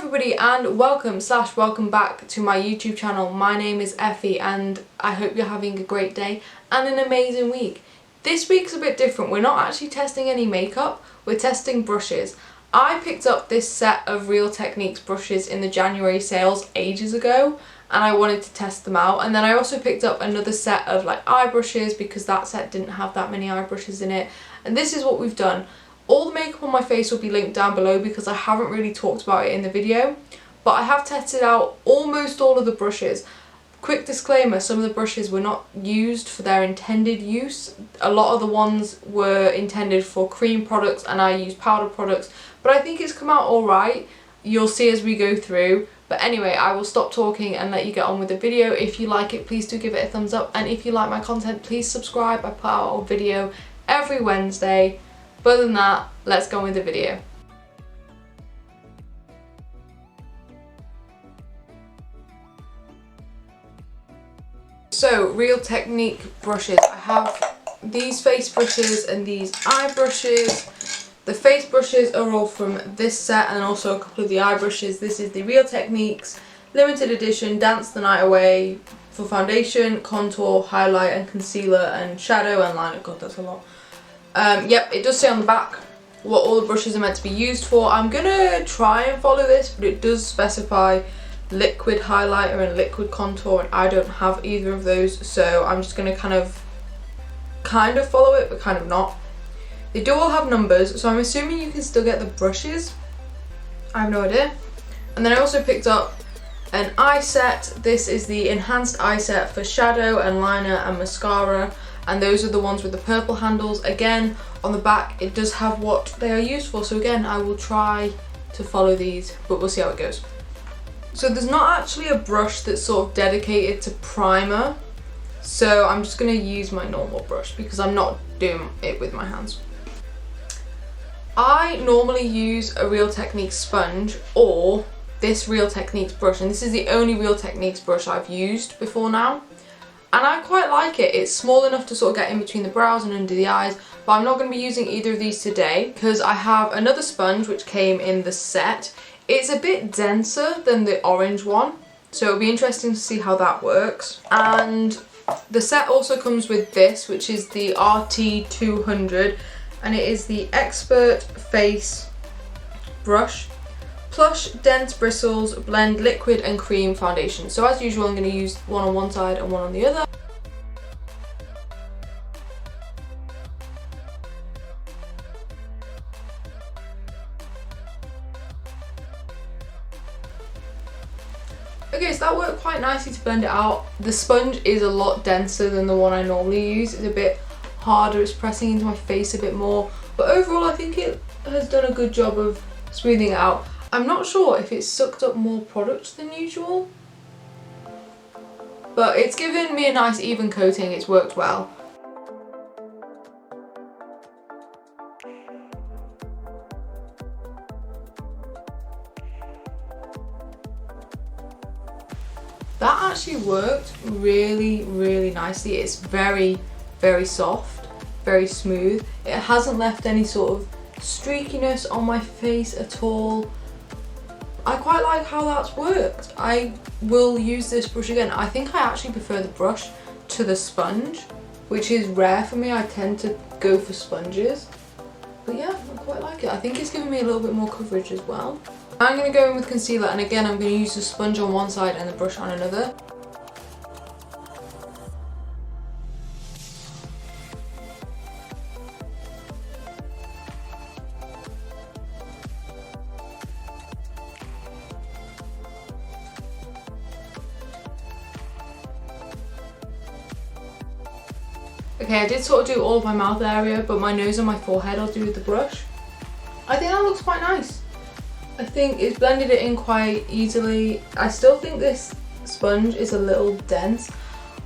everybody and welcome back to my YouTube channel. My name is Effy and I hope you're having a great day and an amazing week. This week's a bit different. We're not actually testing any makeup, we're testing brushes. I picked up this set of Real Techniques brushes in the January sales ages ago and I wanted to test them out, and then I also picked up another set of like eye brushes because that set didn't have that many eye brushes in it, and this is what we've done. All the makeup on my face will be linked down below because I haven't really talked about it in the video, but I have tested out almost all of the brushes. Quick disclaimer, some of the brushes were not used for their intended use. A lot of the ones were intended for cream products and I used powder products, but I think it's come out alright. You'll see as we go through. But anyway, I will stop talking and let you get on with the video. If you like it, please do give it a thumbs up, and if you like my content, please subscribe. I put out a video every Wednesday. But other than that, let's go on with the video. So, Real Technique brushes. I have these face brushes and these eye brushes. The face brushes are all from this set and also a couple of the eye brushes. This is the Real Techniques limited edition Dance the Night Away for foundation, contour, highlight and concealer and shadow and liner. God, that's a lot. Yep, it does say on the back what all the brushes are meant to be used for. I'm gonna try and follow this, but it does specify liquid highlighter and liquid contour, and I don't have either of those, so I'm just gonna kind of follow it, but kind of not. They do all have numbers, so I'm assuming you can still get the brushes. I have no idea. And then I also picked up an eye set. This is the enhanced eye set for shadow and liner and mascara. And those are the ones with the purple handles. Again, on the back it does have what they are used for, so again I will try to follow these, but we'll see how it goes. So there's not actually a brush that's sort of dedicated to primer, so I'm just going to use my normal brush because I'm not doing it with my hands. I normally use a Real Techniques sponge or this Real Techniques brush, and this is the only Real Techniques brush I've used before now. And I quite like it. It's small enough to sort of get in between the brows and under the eyes, but I'm not going to be using either of these today because I have another sponge which came in the set. It's a bit denser than the orange one, so it'll be interesting to see how that works. And the set also comes with this, which is the RT200, and it is the Expert Face Brush. Plush, dense bristles, blend liquid and cream foundation. So as usual, I'm going to use one on one side and one on the other. Okay, so that worked quite nicely to blend it out. The sponge is a lot denser than the one I normally use. It's a bit harder, it's pressing into my face a bit more. But overall, I think it has done a good job of smoothing it out. I'm not sure if it's sucked up more product than usual, but it's given me a nice even coating. It's worked well. That actually worked really, really nicely. It's very, very soft, very smooth. It hasn't left any sort of streakiness on my face at all. I quite like how that's worked. I will use this brush again. I think I actually prefer the brush to the sponge, which is rare for me. I tend to go for sponges. But yeah, I quite like it. I think it's giving me a little bit more coverage as well. I'm going to go in with concealer, and again I'm going to use the sponge on one side and the brush on another. Okay, I did sort of do all of my mouth area, but my nose and my forehead I'll do with the brush. I think that looks quite nice. I think it's blended it in quite easily. I still think this sponge is a little dense.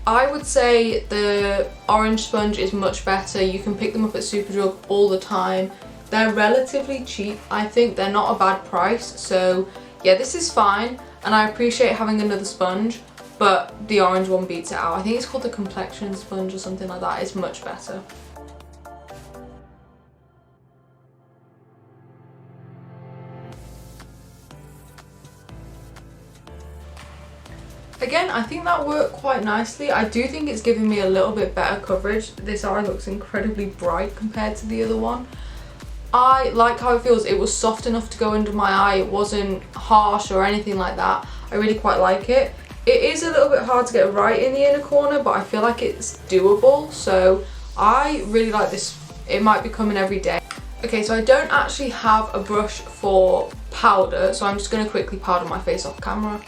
I would say the orange sponge is much better. You can pick them up at Superdrug all the time. They're relatively cheap. I think they're not a bad price. So yeah, this is fine. And I appreciate having another sponge, but the orange one beats it out. I think it's called the complexion sponge or something like that. It's much better. Again, I think that worked quite nicely. I do think it's giving me a little bit better coverage. This eye looks incredibly bright compared to the other one. I like how it feels. It was soft enough to go under my eye. It wasn't harsh or anything like that. I really quite like it. It is a little bit hard to get right in the inner corner, but I feel like it's doable. So I really like this. It might be coming every day. Okay, so I don't actually have a brush for powder, so I'm just going to quickly powder my face off camera.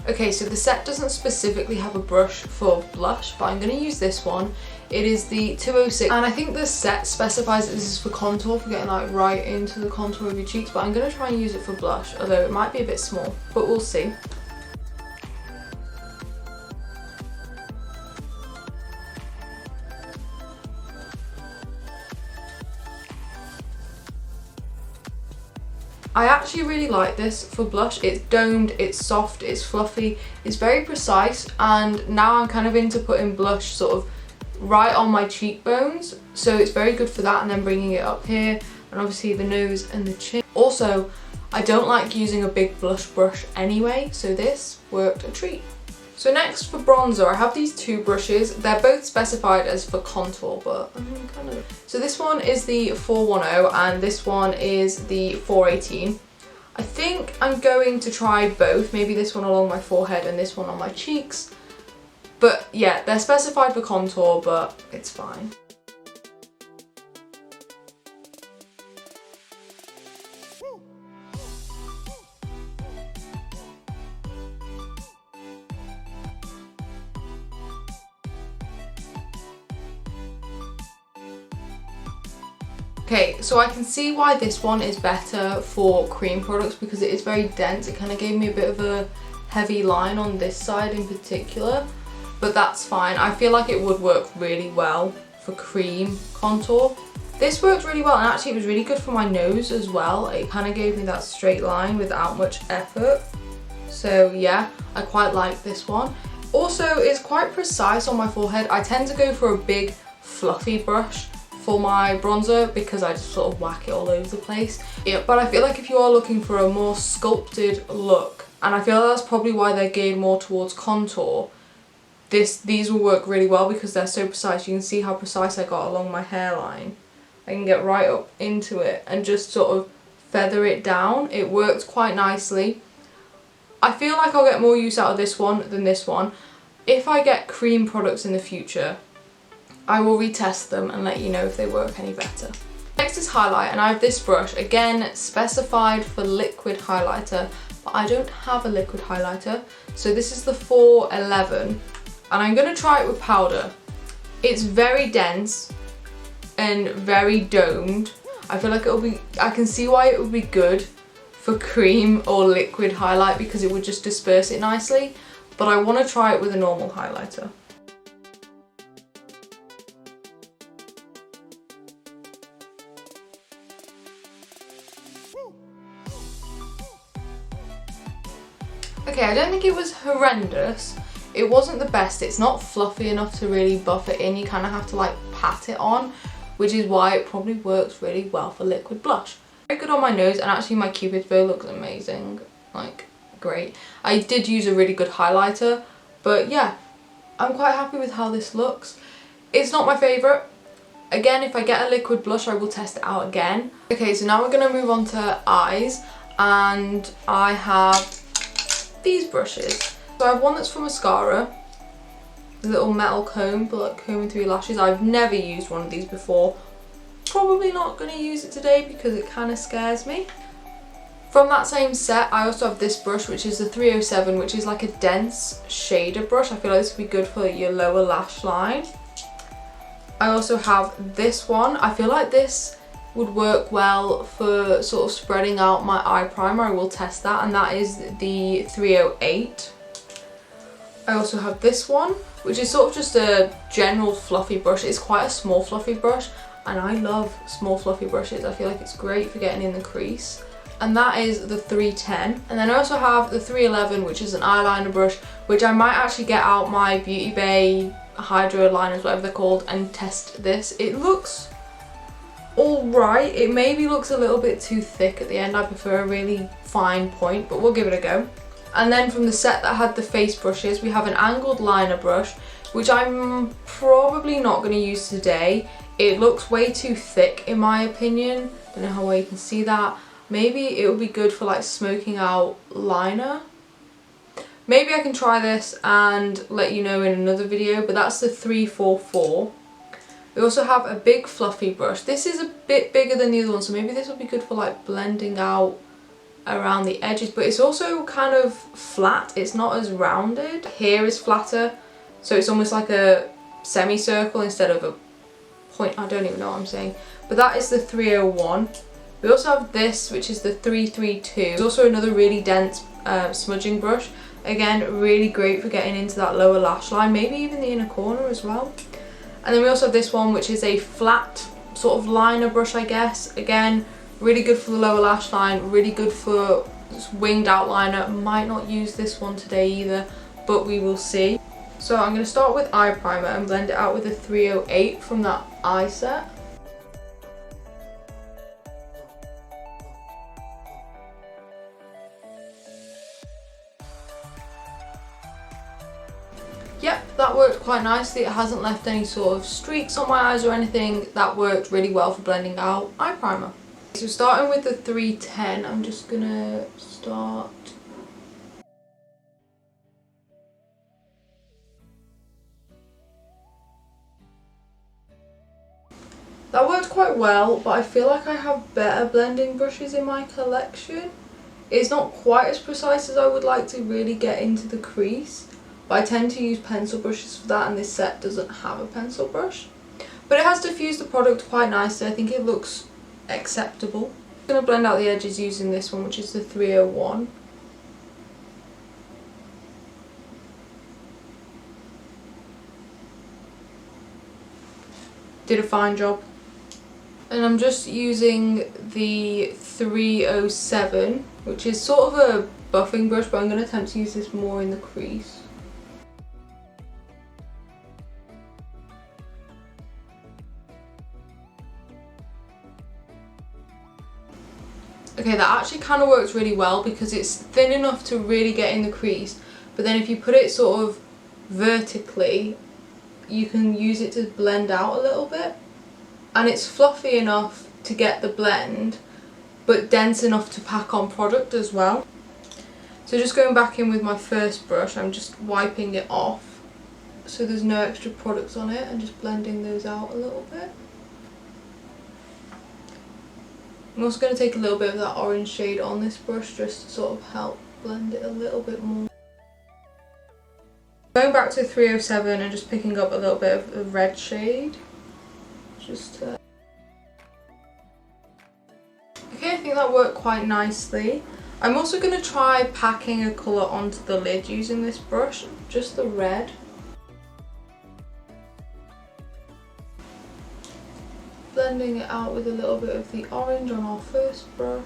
Okay, so the set doesn't specifically have a brush for blush, but I'm going to use this one. It is the 206, and I think the set specifies that this is for contour, for getting like right into the contour of your cheeks, but I'm going to try and use it for blush, although it might be a bit small, but we'll see. I actually really like this for blush. It's domed, it's soft, it's fluffy, it's very precise, and now I'm kind of into putting blush sort of right on my cheekbones, so it's very good for that, and then bringing it up here, and obviously the nose and the chin. Also, I don't like using a big blush brush anyway, so this worked a treat. So next for bronzer, I have these two brushes. They're both specified as for contour, but kind of. So this one is the 410 and this one is the 418. I think I'm going to try both, maybe this one along my forehead and this one on my cheeks. But yeah, they're specified for contour, but it's fine. Okay, so I can see why this one is better for cream products because it is very dense. It kind of gave me a bit of a heavy line on this side in particular, but that's fine. I feel like it would work really well for cream contour. This worked really well, and actually it was really good for my nose as well. It kind of gave me that straight line without much effort. So yeah, I quite like this one. Also, it's quite precise on my forehead. I tend to go for a big fluffy brush for my bronzer because I just sort of whack it all over the place. Yeah, but I feel like if you are looking for a more sculpted look, and I feel like that's probably why they're geared more towards contour, these will work really well because they're so precise. You can see how precise I got along my hairline. I can get right up into it and just sort of feather it down. It works quite nicely. I feel like I'll get more use out of this one than this one. If I get cream products in the future, I will retest them and let you know if they work any better. Next is highlight, and I have this brush, again specified for liquid highlighter, but I don't have a liquid highlighter. So this is the 411, and I'm going to try it with powder. It's very dense and very domed. I feel like I can see why it would be good for cream or liquid highlight because it would just disperse it nicely, but I want to try it with a normal highlighter. Okay, I don't think it was horrendous. It wasn't the best. It's not fluffy enough to really buff it in. You kind of have to like pat it on, which is why it probably works really well for liquid blush. Very good on my nose, and actually my Cupid's bow looks amazing. Like, great. I did use a really good highlighter, but yeah, I'm quite happy with how this looks. It's not my favourite. Again, if I get a liquid blush, I will test it out again. Okay, so now we're going to move on to eyes, and I have these brushes. So I have one that's for mascara, a little metal comb for like combing through your lashes. I've never used one of these before. Probably not going to use it today because it kind of scares me. From that same set, I also have this brush, which is the 307, which is like a dense shader brush. I feel like this would be good for your lower lash line. I also have this one. I feel like this would work well for sort of spreading out my eye primer. I will test that, and that is the 308. I also have this one, which is sort of just a general fluffy brush. It's quite a small fluffy brush, and I love small fluffy brushes. I feel like it's great for getting in the crease. And that is the 310. And then I also have the 311, which is an eyeliner brush, which I might actually get out my Beauty Bay Hydro liners, whatever they're called, and test this. It looks alright. It maybe looks a little bit too thick at the end. I prefer a really fine point, but we'll give it a go. And then from the set that had the face brushes, we have an angled liner brush, which I'm probably not going to use today. It looks way too thick in my opinion. Don't know how well you can see that. Maybe it would be good for like smoking out liner. Maybe I can try this and let you know in another video, but that's the 344. We also have a big fluffy brush. This is a bit bigger than the other one, so maybe this will be good for like blending out around the edges, but it's also kind of flat. It's not as rounded. Here is flatter, so it's almost like a semicircle instead of a point. I don't even know what I'm saying, but that is the 301. We also have this, which is the 332. It's also another really dense smudging brush. Again, really great for getting into that lower lash line, maybe even the inner corner as well. And then we also have this one, which is a flat sort of liner brush, I guess. Again, really good for the lower lash line, really good for winged outliner. Might not use this one today either, but we will see. So I'm going to start with eye primer and blend it out with a 308 from that eye set. Yep, that worked quite nicely. It hasn't left any sort of streaks on my eyes or anything. That worked really well for blending out eye primer. So starting with the 310, I'm just gonna start. That worked quite well, but I feel like I have better blending brushes in my collection. It's not quite as precise as I would like to really get into the crease. But I tend to use pencil brushes for that, and this set doesn't have a pencil brush. But it has diffused the product quite nicely. I think it looks acceptable. I'm going to blend out the edges using this one, which is the 301. Did a fine job. And I'm just using the 307, which is sort of a buffing brush, but I'm going to attempt to use this more in the crease. Okay, that actually kind of works really well because it's thin enough to really get in the crease, but then if you put it sort of vertically, you can use it to blend out a little bit. And it's fluffy enough to get the blend, but dense enough to pack on product as well. So just going back in with my first brush, I'm just wiping it off so there's no extra products on it and just blending those out a little bit. I'm also going to take a little bit of that orange shade on this brush just to sort of help blend it a little bit more. Going back to 307 and just picking up a little bit of the red shade. Okay, I think that worked quite nicely. I'm also going to try packing a colour onto the lid using this brush, just the red. Blending it out with a little bit of the orange on our first brush.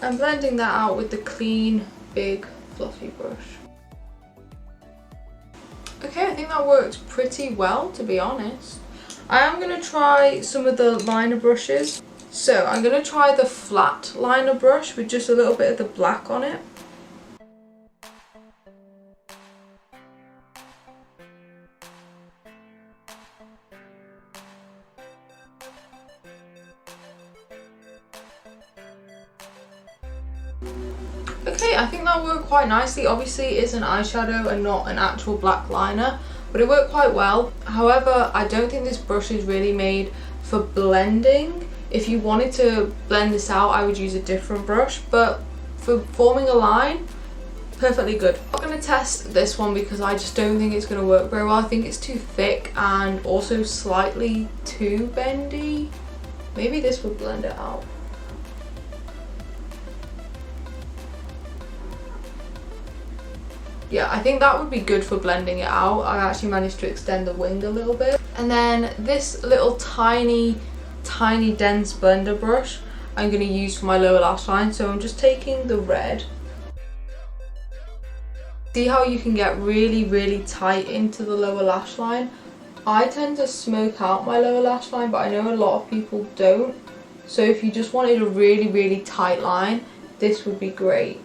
And blending that out with the clean, big, fluffy brush. Okay, I think that works pretty well, to be honest. I am going to try some of the liner brushes. So I'm going to try the flat liner brush with just a little bit of the black on it. Okay, I think that worked quite nicely. Obviously it's an eyeshadow and not an actual black liner, but it worked quite well. However, I don't think this brush is really made for blending. If you wanted to blend this out, I would use a different brush, but for forming a line, perfectly good. I'm not going to test this one because I just don't think it's going to work very well. I think it's too thick and also slightly too bendy. Maybe this would blend it out. Yeah, I think that would be good for blending it out. I actually managed to extend the wing a little bit. And then this little tiny dense blender brush I'm going to use for my lower lash line. So I'm just taking the red. See how you can get really tight into the lower lash line? I tend to smoke out my lower lash line, but I know a lot of people don't. So if you just wanted a really tight line, this would be great.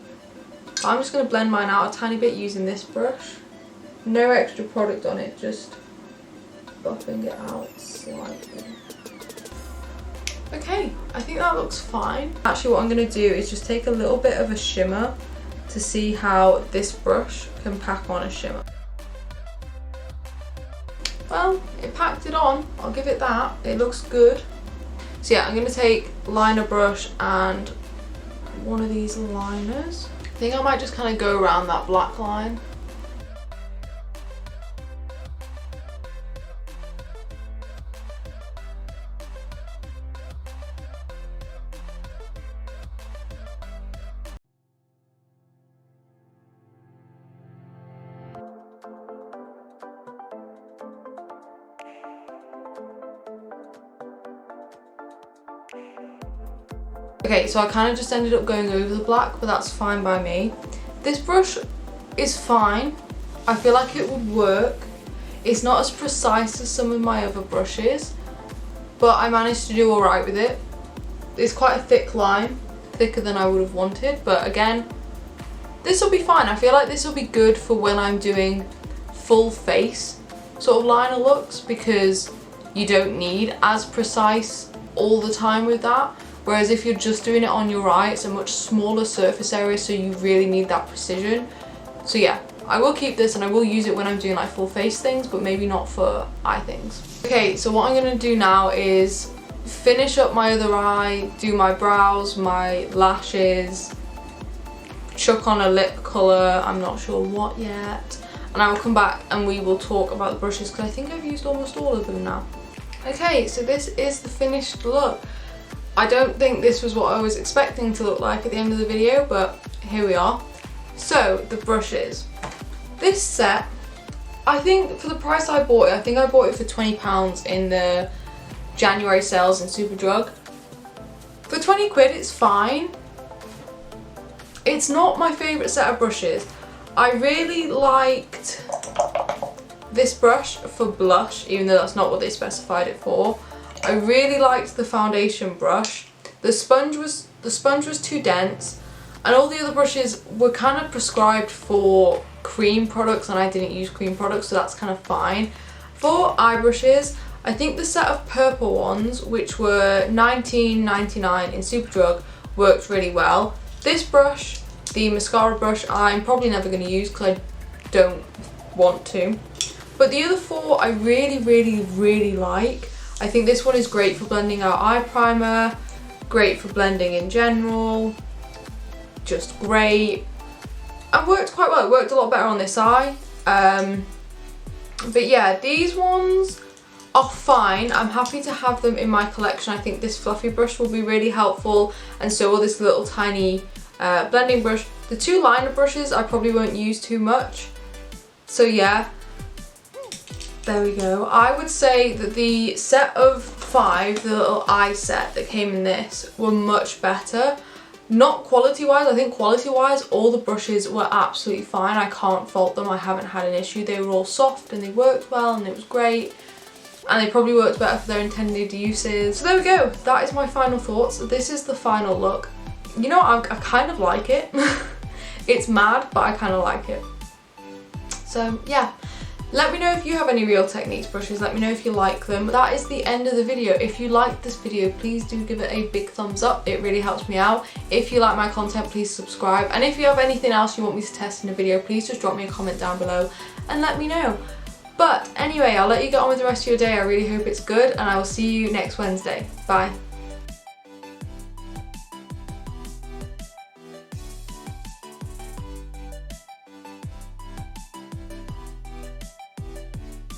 I'm just going to blend mine out a tiny bit using this brush. No extra product on it, just buffing it out slightly. Okay, I think that looks fine. Actually, what I'm going to do is just take a little bit of a shimmer to see how this brush can pack on a shimmer. Well, it packed it on, I'll give it that. It looks good. So yeah, I'm going to take liner brush and one of these liners. I think I might just kind of go around that black line. Okay, so I kind of just ended up going over the black, but that's fine by me. This brush is fine. I feel like it would work. It's not as precise as some of my other brushes, but I managed to do alright with it. It's quite a thick line, thicker than I would have wanted, but again, this will be fine. I feel like this will be good for when I'm doing full face sort of liner looks, because you don't need as precise all the time with that. Whereas if you're just doing it on your eye, it's a much smaller surface area, so you really need that precision. So yeah, I will keep this and I will use it when I'm doing like full face things, but maybe not for eye things. Okay, so what I'm going to do now is finish up my other eye, do my brows, my lashes, chuck on a lip colour, I'm not sure what yet. And I will come back and we will talk about the brushes, because I think I've used almost all of them now. Okay, so this is the finished look. I don't think this was what I was expecting to look like at the end of the video, but here we are. So, the brushes. This set, I think for the price I bought it, I think I bought it for £20 in the January sales in Superdrug. For 20 quid, it's fine. It's not my favourite set of brushes. I really liked this brush for blush, even though that's not what they specified it for. I really liked the foundation brush. The sponge was too dense, and all the other brushes were kind of prescribed for cream products, and I didn't use cream products, so that's kind of fine. For eye brushes, I think the set of purple ones, which were $19.99 in Superdrug, worked really well. This brush, the mascara brush, I'm probably never going to use because I don't want to. But the other four I really like. I think this one is great for blending out eye primer, great for blending in general, just great. And worked quite well, it worked a lot better on this eye. But yeah, these ones are fine. I'm happy to have them in my collection. I think this fluffy brush will be really helpful, and so will this little tiny blending brush. The two liner brushes I probably won't use too much. So yeah. There we go. I would say that the set of 5, the little eye set that came in this, were much better. Not quality wise, I think quality wise all the brushes were absolutely fine. I can't fault them, I haven't had an issue. They were all soft and they worked well and it was great. And they probably worked better for their intended uses. So there we go, that is my final thoughts. This is the final look. You know, I kind of like it. It's mad, but I kind of like it. So yeah. Let me know if you have any Real Techniques brushes, let me know if you like them. That is the end of the video. If you liked this video, please do give it a big thumbs up, it really helps me out. If you like my content, please subscribe. And if you have anything else you want me to test in a video, please just drop me a comment down below and let me know. But anyway, I'll let you get on with the rest of your day. I really hope it's good, and I will see you next Wednesday. Bye.